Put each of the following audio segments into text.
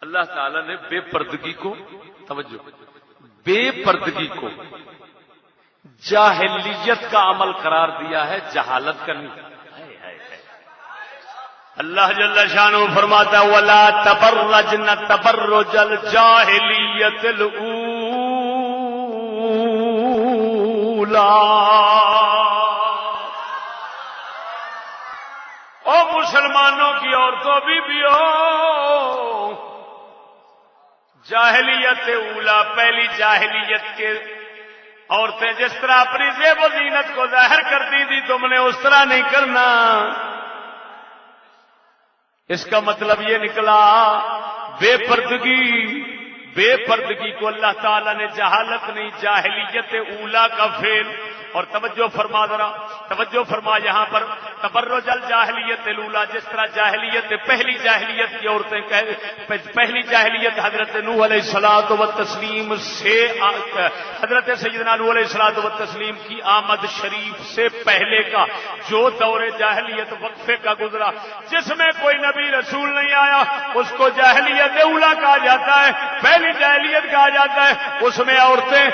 اللہ تعالی نے بے پردگی کو، توجہ، بے پردگی کو جاہلیت کا عمل قرار دیا ہے، جہالت کا نہیں۔ اللہ جل شانہ فرماتا ہے وَلَا تَبَرَّجْنَ تَبَرُّجَ الْجَاهِلِيَّةِ الْأُولَىٰ۔ او مسلمانوں کی عورتوں بیویوں، جاہلیت اولا، پہلی جاہلیت کے عورتیں جس طرح اپنی زیب و زینت کو ظاہر کرتی تھی، تم نے اس طرح نہیں کرنا۔ اس کا مطلب یہ نکلا بے پردگی کو اللہ تعالیٰ نے جہالت نہیں، جاہلیت اولا کا فعل۔ اور توجہ فرما ذرا، توجہ فرما یہاں پر تبرج الجاہلیت الاولی، جس طرح جاہلیت پہلی جاہلیت کی عورتیں پہلی جاہلیت حضرت نوح علیہ الصلوۃ والتسلیم سے، حضرت سیدنا نوح علیہ الصلوۃ والتسلیم کی آمد شریف سے پہلے کا جو دور جاہلیت وقفے کا گزرا، جس میں کوئی نبی رسول نہیں آیا، اس کو جاہلیت اولی کہا جاتا ہے، پہلی جاہلیت کہا جاتا ہے۔ اس میں عورتیں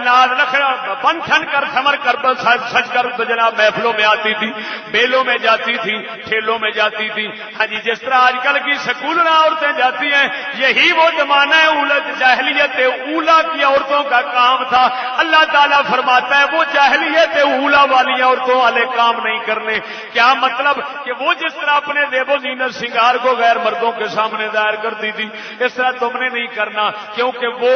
ناز نخرا بن ٹھن کر تھمر کر سج کر تو جناب محفلوں میں آتی تھی، بیلوں میں جاتی تھی، ٹھیلوں میں جاتی تھی۔ ہاں جی، جس طرح آج کل کی سکولوں عورتیں جاتی ہیں، یہی وہ زمانہ ہے جاہلیت اولا کی عورتوں کا کام تھا۔ اللہ تعالیٰ فرماتا ہے وہ جاہلیت اولا والی عورتوں والے کام نہیں کرنے۔ کیا مطلب کہ وہ جس طرح اپنے زیب و زینت سنگار کو غیر مردوں کے سامنے ظاہر کرتی تھی، اس طرح تم نے نہیں کرنا، کیونکہ وہ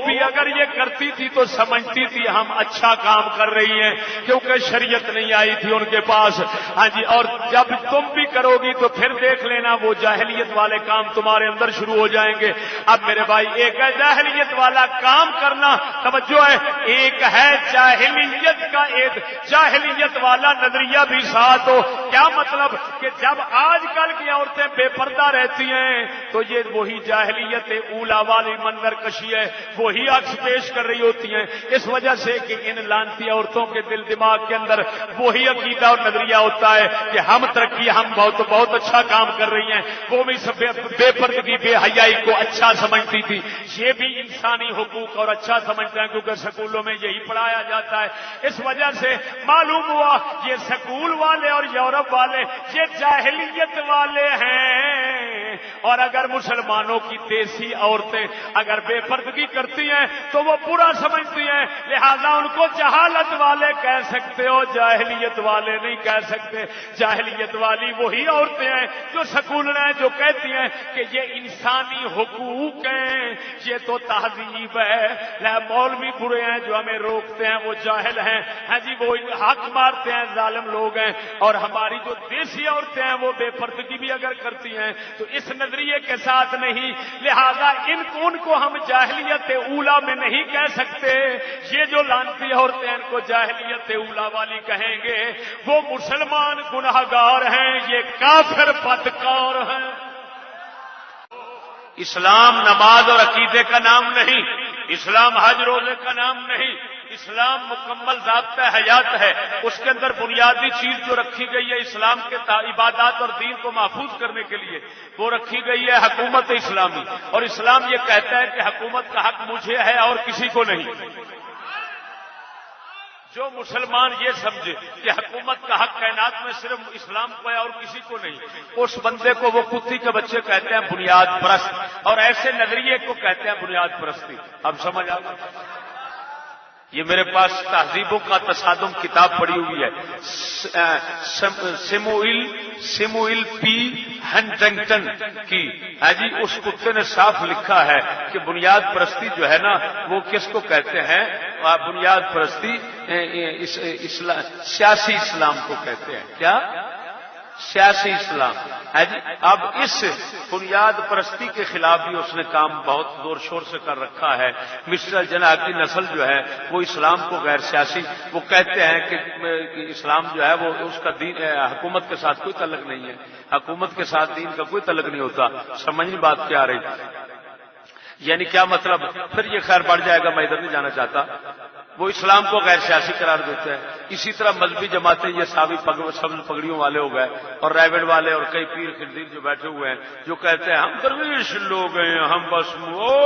بھی اگر یہ کرتی تھی تو سمجھتی تھی ہم اچھا کام کر رہی ہیں، کیونکہ شریعت نہیں آئی تھی ان کے پاس۔ ہاں جی، اور جب تم بھی کرو گی تو پھر دیکھ لینا وہ جاہلیت والے کام تمہارے اندر شروع ہو جائیں گے۔ اب میرے بھائی، ایک ہے جاہلیت والا کام کرنا، توجہ ہے، ایک ہے جاہلیت کا ایک جاہلیت والا نظریہ بھی ساتھ ہو۔ کیا مطلب کہ جب آج کل کی عورتیں بے پردہ رہتی ہیں تو یہ وہی جاہلیت اولا والی منظر کشی ہے، وہی عکس پیش کر رہی ہوتی ہیں، اس وجہ سے کہ ان لانتی عورتوں کے دل دماغ کے اندر وہی عقیدہ اور نظریہ ہوتا ہے کہ ہم ترقی، ہم بہت اچھا کام کر رہی ہیں۔ وہ بھی بے پردگی، بے حیائی کو اچھا سمجھتی تھی، یہ بھی انسانی حقوق اور اچھا سمجھتا ہے، کیونکہ سکولوں میں یہی پڑھایا جاتا ہے۔ اس وجہ سے معلوم ہوا یہ سکول والے اور یورپ والے یہ جاہلیت والے ہیں، اور اگر مسلمانوں کی دیسی عورتیں اگر بے پردگی کرتی ہیں تو وہ برا سمجھتی ہیں، لہذا ان کو جہالت والے کہہ سکتے ہو، جاہلیت والے نہیں کہہ سکتے۔ جاہلیت والی وہی عورتیں ہیں جو سکول ہیں، جو کہتی ہیں کہ یہ انسانی حقوق ہیں، یہ تو تہذیب ہے، مولوی برے ہیں جو ہمیں روکتے ہیں، وہ جاہل ہیں، ہاں جی وہ حق مارتے ہیں، ظالم لوگ ہیں۔ اور ہماری جو دیسی عورتیں ہیں وہ بے پردگی بھی اگر کرتی ہیں تو اس نظریے کے ساتھ نہیں، لہذا ان کو ہم جاہلیت اولا میں نہیں کہہ سکتے۔ یہ جو لانتی عورتیں ان کو جاہلیت اولا والی کہیں گے، وہ مسلمان گناہگار ہیں، یہ کافر بدکار ہیں۔ اسلام نماز اور عقیدے کا نام نہیں، اسلام حج روزے کا نام نہیں، اسلام مکمل ضابطہ حیات ہے۔ اس کے اندر بنیادی چیز جو رکھی گئی ہے اسلام کے عبادات اور دین کو محفوظ کرنے کے لیے، وہ رکھی گئی ہے حکومت اسلامی، اور اسلام یہ کہتا ہے کہ حکومت کا حق مجھے ہے اور کسی کو نہیں۔ جو مسلمان یہ سمجھے کہ حکومت کا حق کائنات میں صرف اسلام کو ہے اور کسی کو نہیں، اس بندے کو وہ کتی کے بچے کہتے ہیں بنیاد پرست، اور ایسے نظریے کو کہتے ہیں بنیاد پرستی۔ اب سمجھ آ گیا؟ یہ میرے پاس تہذیبوں کا تصادم کتاب پڑی ہوئی ہے، سیموئل پی ہنٹنگٹن کی۔ ہاں جی، اس کتے نے صاف لکھا ہے کہ بنیاد پرستی جو ہے نا وہ کس کو کہتے ہیں؟ بنیاد پرستی سیاسی اسلام کو کہتے ہیں۔ کیا؟ سیاسی اسلام۔ اب اس بنیاد پرستی کے خلاف بھی اس نے کام بہت زور شور سے کر رکھا ہے۔ مسٹر جناح کی نسل جو ہے وہ اسلام کو غیر سیاسی، وہ کہتے ہیں کہ اسلام جو ہے وہ اس کا دین حکومت کے ساتھ کوئی تعلق نہیں ہے، حکومت کے ساتھ دین کا کوئی تعلق نہیں ہوتا۔ سمجھنی بات کیا آ رہی؟ یعنی کیا مطلب؟ پھر یہ خیر بڑھ جائے گا، میں ادھر نہیں جانا چاہتا۔ وہ اسلام کو غیر سیاسی قرار دیتا ہے. اسی طرح مذہبی جماعتیں یہ سبز پگڑیوں والے ہو گئے اور ریوڈ والے اور کئی پیر خنزیر جو بیٹھے ہوئے ہیں جو کہتے ہیں ہم درویش لوگ ہیں, ہم بس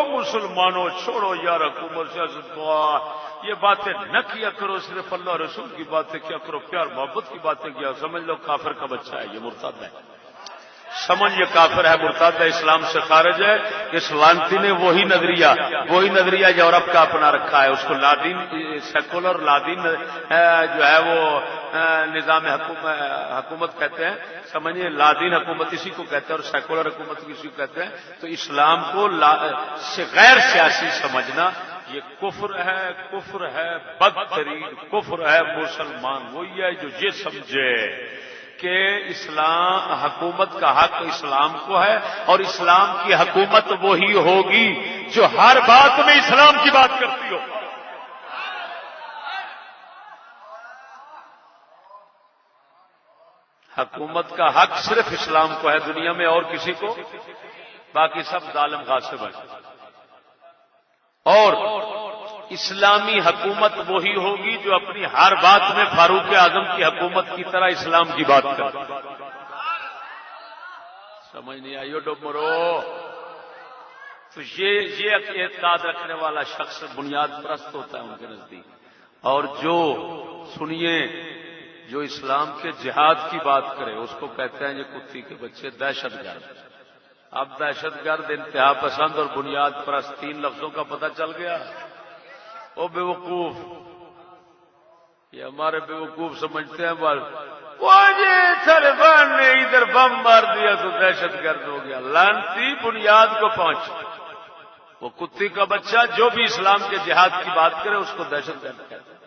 مسلمانوں چھوڑو یار حکومت سیاست یہ باتیں نہ کیا کرو, صرف اللہ رسول کی باتیں کیا کرو, پیار محبت کی باتیں کیا. سمجھ لو کافر کا بچہ ہے, یہ مرتد ہے. سمجھ یہ کافر ہے, مرتد ہے, اسلام سے خارج ہے. اس لانتی نے وہی نظریہ یورپ کا اپنا رکھا ہے. اس کو لادین سیکولر لادین جو ہے وہ نظام حکومت کہتے ہیں. سمجھیے لادین حکومت اسی کو کہتے ہیں اور سیکولر حکومت اسی کو کہتے ہیں. تو اسلام کو غیر سیاسی سمجھنا یہ کفر ہے بدترین کفر ہے. مسلمان وہی ہے جو یہ سمجھے کہ اسلام حکومت کا حق اسلام کو ہے اور اسلام کی حکومت وہی ہوگی جو ہر بات میں اسلام کی بات کرتی ہو. حکومت کا حق صرف اسلام کو ہے دنیا میں اور کسی کو, باقی سب ظالم غاصب ہیں. اور اسلامی حکومت وہی ہوگی جو اپنی ہر بات میں فاروق اعظم کی حکومت کی طرح اسلام کی بات کرے. سمجھ نہیں آئی ہو ڈومرو؟ تو یہ اعتقاد رکھنے والا شخص بنیاد پرست ہوتا ہے ان کے نزدیک. اور جو سنیے جو اسلام کے جہاد کی بات کرے اس کو کہتے ہیں یہ کتی کے بچے دہشت گرد. اب دہشت گرد انتہا پسند اور بنیاد پرست تین لفظوں کا پتہ چل گیا. او بے وقوف, یہ ہمارے بے وقوف سمجھتے ہیں بس وہ طالبان نے ادھر بم مار دیا تو دہشت گرد ہو گیا. لعنتی بنیاد کو پہنچ. وہ کتی کا بچہ جو بھی اسلام کے جہاد کی بات کرے اس کو دہشت گرد کہتے ہیں.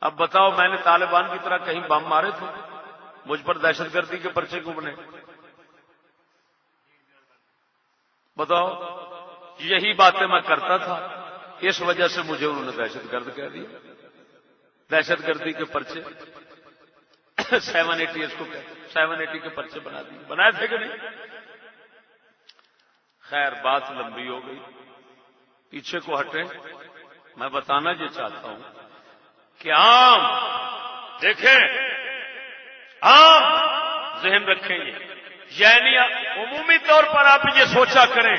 اب بتاؤ میں نے طالبان کی طرح کہیں بم مارے تھے؟ مجھ پر دہشت گردی کے پرچے کیوں بنے؟ بتاؤ. یہی باتیں میں کرتا تھا, اس وجہ سے مجھے انہوں نے دہشت گرد کہہ دیا. دہشت گردی کے پرچے 780 اس کو 780 کے پرچے بنا دیے. بنائے تھے کہ نہیں؟ خیر بات لمبی ہو گئی, پیچھے کو ہٹے. میں بتانا یہ چاہتا ہوں کہ عام دیکھیں, عام ذہن رکھیں یعنی عمومی طور پر آپ یہ سوچا کریں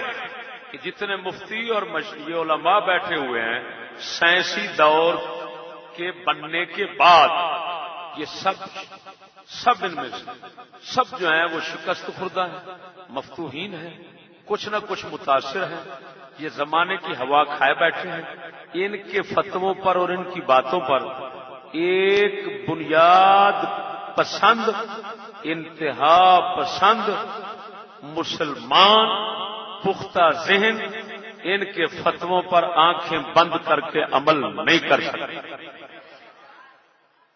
کہ جتنے مفتی اور مشرعی علماء بیٹھے ہوئے ہیں سائنسی دور کے بننے کے بعد یہ سب ان میں سے سب جو ہیں وہ شکست خوردہ ہیں, مفتوحین ہیں, کچھ نہ کچھ متاثر ہیں, یہ زمانے کی ہوا کھائے بیٹھے ہیں. ان کے فتووں پر اور ان کی باتوں پر ایک بنیاد پسند انتہا پسند مسلمان پختہ ذہن ان کے فتووں پر آنکھیں بند کر کے عمل نہیں کر سکتے.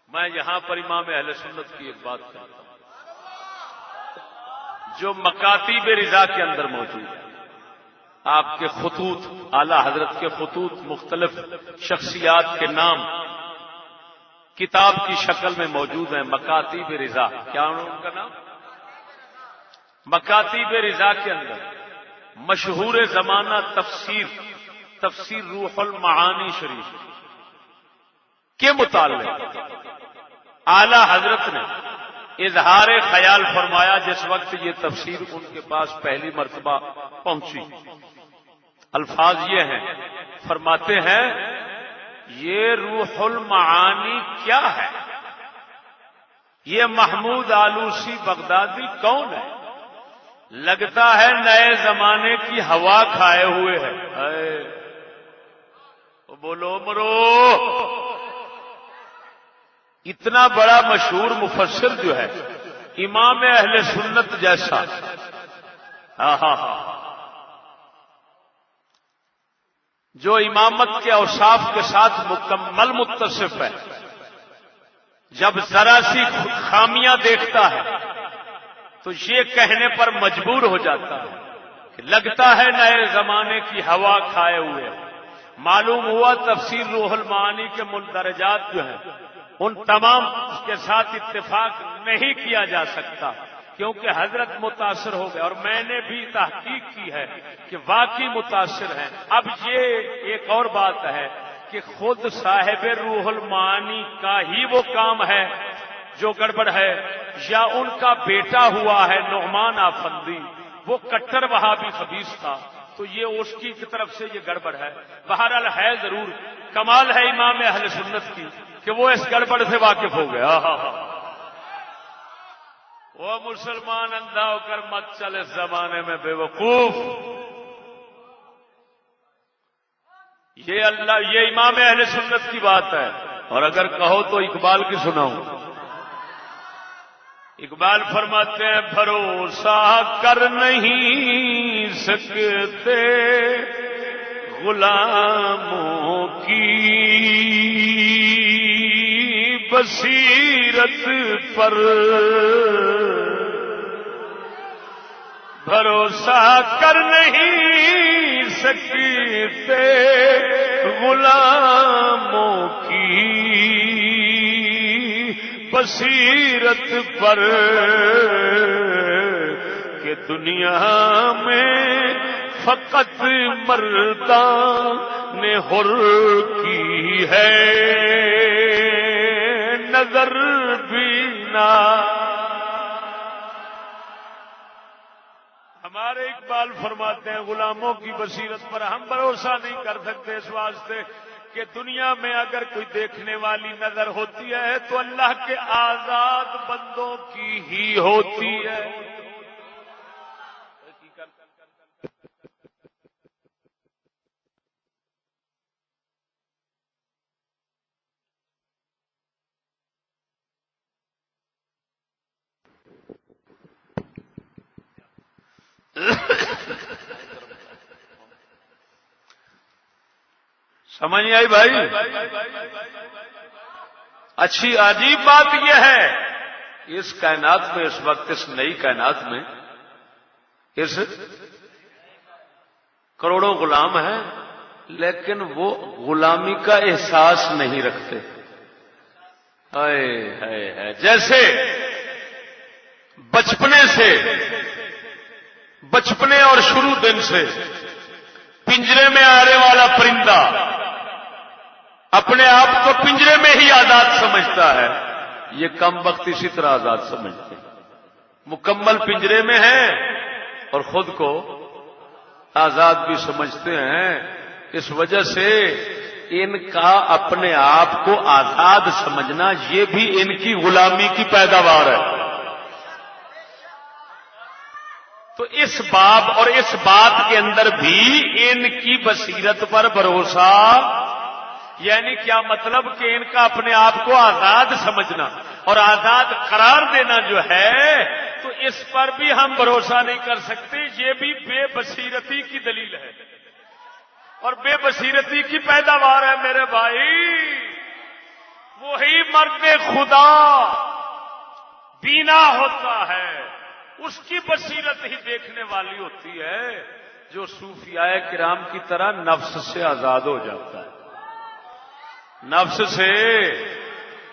میں یہاں پر امام اہل سنت کی ایک بات کرتا ہوں جو مکاتیب رضا کے اندر موجود ہے. آپ کے خطوط, اعلی حضرت کے خطوط مختلف شخصیات کے نام کتاب کی شکل میں موجود ہیں. مکاتیب رضا, کیا ان کا نام؟ مکاتیب رضا کے اندر مشہور زمانہ تفسیر روح المعانی شریف کے متعلق اعلی حضرت نے اظہار خیال فرمایا جس وقت یہ تفسیر ان کے پاس پہلی مرتبہ پہنچی. الفاظ یہ ہیں, فرماتے ہیں یہ روح المعانی کیا ہے؟ یہ محمود آلوسی بغدادی کون ہے؟ لگتا ہے نئے زمانے کی ہوا کھائے ہوئے ہے. بولو مرو. اتنا بڑا مشہور مفسر جو ہے امام اہل سنت جیسا, جو امامت کے اوصاف کے ساتھ مکمل متصف ہے, جب ذرا سی خامیاں دیکھتا ہے تو یہ کہنے پر مجبور ہو جاتا ہے کہ لگتا ہے نئے زمانے کی ہوا کھائے ہوئے. معلوم ہوا تفسیر روح المعانی کے مندرجات جو ہیں ان تمام کے ساتھ اتفاق نہیں کیا جا سکتا کیونکہ حضرت متاثر ہو گئے, اور میں نے بھی تحقیق کی ہے کہ واقعی متاثر ہیں. اب یہ ایک اور بات ہے کہ خود صاحب روح المعانی کا ہی وہ کام ہے جو گڑبڑ ہے، یا ان کا بیٹا ہوا ہے نعمان آفندی، وہ کٹر وہابی خبیث تھا، تو یہ اس کی طرف سے یہ گڑبڑ ہے۔ بہرحال ہے ضرور کمال ہے امام اہل سنت کی کہ وہ اس گڑبڑ سے واقف ہو گیا۔ وہ مسلمان اندھا ہو کر مت چل اس زمانے میں بے وقوف۔ یہ امام اہل سنت کی بات ہے، اور اگر کہو تو اقبال کی سناؤں۔ اقبال فرماتے ہیں بھروسہ کر نہیں سکتے غلاموں کی بصیرت پر، بھروسہ کر نہیں سکتے غلاموں کی بصیرت پر، کہ دنیا میں فقط مردان نے حر کی ہے نظر بینا۔ ہمارے اقبال فرماتے ہیں غلاموں کی بصیرت پر ہم بھروسہ نہیں کر سکتے، اس واسطے کہ دنیا میں اگر کوئی دیکھنے والی نظر ہوتی ہے تو اللہ کے آزاد بندوں کی ہی ہوتی ہے۔ سمجھ نہیں آئی بھائی؟ اچھی عجیب بات یہ ہے اس کائنات میں، اس وقت اس نئی کائنات میں اس کروڑوں غلام ہیں، لیکن وہ غلامی کا احساس نہیں رکھتے۔ ہے جیسے بچپنے اور شروع دن سے پنجرے میں آنے والا پرندہ اپنے آپ کو پنجرے میں ہی آزاد سمجھتا ہے، یہ کم وقت اسی طرح آزاد سمجھتے ہیں، مکمل پنجرے میں ہیں اور خود کو آزاد بھی سمجھتے ہیں۔ اس وجہ سے ان کا اپنے آپ کو آزاد سمجھنا یہ بھی ان کی غلامی کی پیداوار ہے۔ تو اس باب اور اس بات کے اندر بھی ان کی بصیرت پر بھروسہ، یعنی کیا مطلب کہ ان کا اپنے آپ کو آزاد سمجھنا اور آزاد قرار دینا جو ہے، تو اس پر بھی ہم بھروسہ نہیں کر سکتے، یہ بھی بے بصیرتی کی دلیل ہے اور بے بصیرتی کی پیداوار ہے میرے بھائی۔ وہی مرد خدا بینا ہوتا ہے، اس کی بصیرت ہی دیکھنے والی ہوتی ہے، جو صوفیاء کرام کی طرح نفس سے آزاد ہو جاتا ہے۔ نفس سے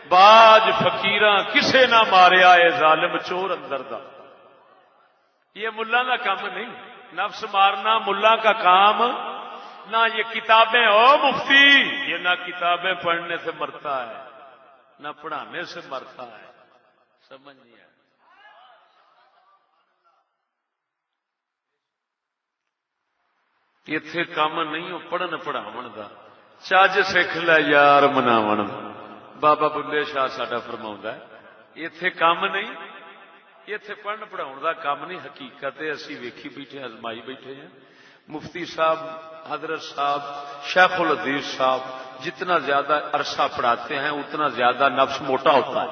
باج فقیراں کسے نہ ماریا اے ظالم چور اندر دا، یہ ملا کا کام نہیں، نفس مارنا ملا کا کام نہ، یہ کتابیں او مفتی، یہ نہ کتابیں پڑھنے سے مرتا ہے نہ پڑھانے سے مرتا ہے، سمجھ نہیں آیا؟ اتنے کام نہیں ہو پڑھن پڑھاو دا، چج سکھ لے یار مناو، بابا بلے شاہ ساڈا فرماؤں ہے، اتنے کام نہیں، اتنے پڑھن پڑھاؤ دا کام نہیں، حقیقت اسی ویکھی بیٹھے ازمائی بیٹھے ہیں۔ مفتی صاحب، حضرت صاحب، شیخ الحدیث صاحب جتنا زیادہ عرصہ پڑھاتے ہیں اتنا زیادہ نفس موٹا ہوتا ہے۔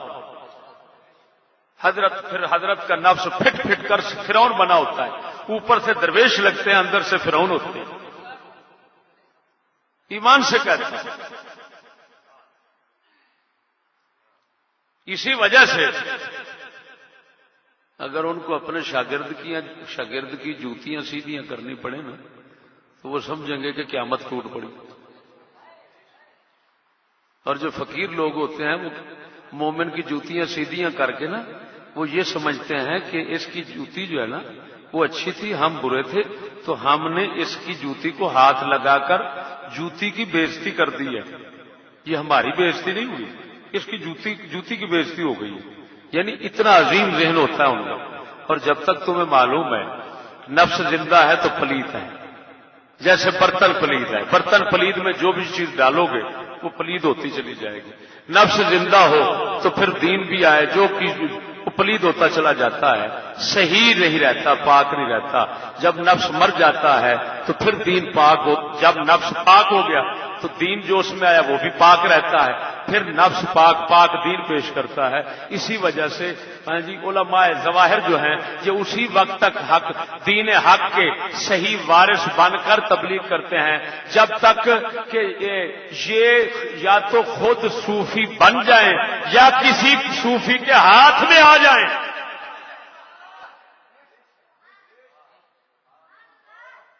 حضرت کا نفس پھٹ پھٹ کر فرعون بنا ہوتا ہے، اوپر سے درویش لگتے ہیں، اندر سے فرعون ہوتے ہیں، ایمان سے کہتے ہیں۔ اسی وجہ سے اگر ان کو اپنے شاگرد کی جوتیاں سیدھیاں کرنی پڑے نا تو وہ سمجھیں گے کہ قیامت ٹوٹ پڑی۔ اور جو فقیر لوگ ہوتے ہیں وہ مومن کی جوتیاں سیدھیاں کر کے نا وہ یہ سمجھتے ہیں کہ اس کی جوتی جو ہے نا وہ اچھی تھی، ہم برے تھے، تو ہم نے اس کی جوتی کو ہاتھ لگا کر جوتی کی بےزتی کر دی ہے. یہ ہماری بےزتی نہیں ہوئی، اس کی جوتی کی بےزتی ہو گئی ہے. یعنی اتنا عظیم ذہن ہوتا ہے ان کا. اور جب تک تمہیں معلوم ہے نفس زندہ ہے تو پلید ہے. جیسے برتن پلید ہے، برتن پلید میں جو بھی چیز ڈالو گے وہ پلید ہوتی چلی جائے گی. نفس زندہ ہو تو پھر دین بھی آئے، جو وہ پلید ہوتا چلا جاتا ہے، صحیح نہیں رہتا، پاک نہیں رہتا. جب نفس مر جاتا ہے تو پھر دین پاک ہو. جب نفس پاک ہو گیا تو دین جو اس میں آیا وہ بھی پاک رہتا ہے. پھر نفس پاک دین پیش کرتا ہے. اسی وجہ سے جی علماء ظواہر جو ہیں یہ اسی وقت تک حق دین حق کے صحیح وارث بن کر تبلیغ کرتے ہیں جب تک کہ یہ یا تو خود صوفی بن جائیں یا کسی صوفی کے ہاتھ میں آ جائیں.